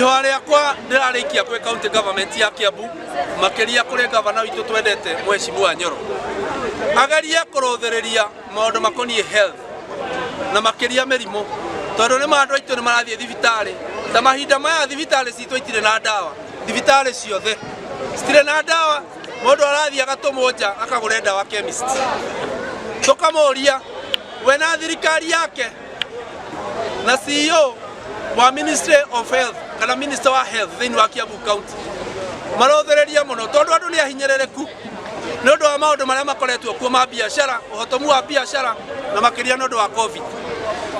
Iwale yakwa ndirarikia kwe county government ya Kiambu makiria kuri governor witu twendete Mheshimiwa Nyoro agaria kurothereria maundu makonie health na makiria merimu tondu ni mandu aitu ni marathie thibitari ta mahinda maya thibitari citu itire na dawa thibitari ciothe citire na dawa mundu arathie agatumũnja akagure dawa chemist tukamuria we na thirikari yake na CEO wa Ministry of Health kana Minister wa Health thini wa Kiambu County marothereria muno tondu andu ni ahinyerereku ni undu wa maundu maria makoretwo kuo ma biashara uhotomu wa biashara na makiria ni undu wa COVID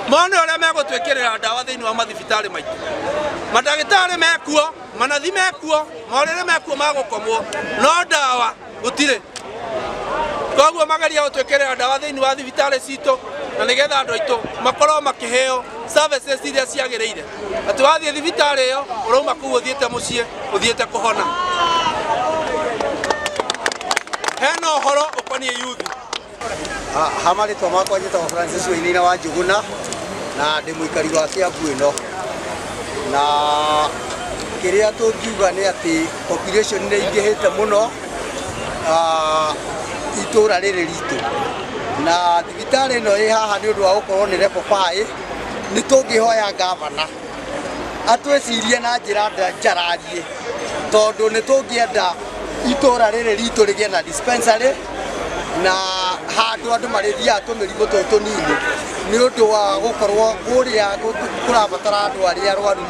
mone uria megutwikirira dawa thini wa mathibitari maitu madagitari mekuo manathi mekuo morire mekuo magukomwo no dawa gutire koguo magaria gutwikirira dawa thini wa thibitari citu na nigetha andu aitu makorwo makiheo services iria ciagiriire ati wathie thibitari iyo urauma kuu uthiete mucii uthiete kuhona heno horo ukonie youth hamari to makwa njitwa Francis Wainaina wa Njuguna na ndi muikari wa Kiambu ino na kiria tungiuga ni ati population ni ingihite muno itura riri ritu na thibitari ino ĩ haha ni undu wa gukorwo ni level 5 ni tungihoya gavana atwecirie na njira njararie tondu ni tungienda itura riri ritu rigie na dispensary na handu andu marithiaga tumirigo tutu nini ni undu wa gukorwo kuria kurabatara andu aria arwaru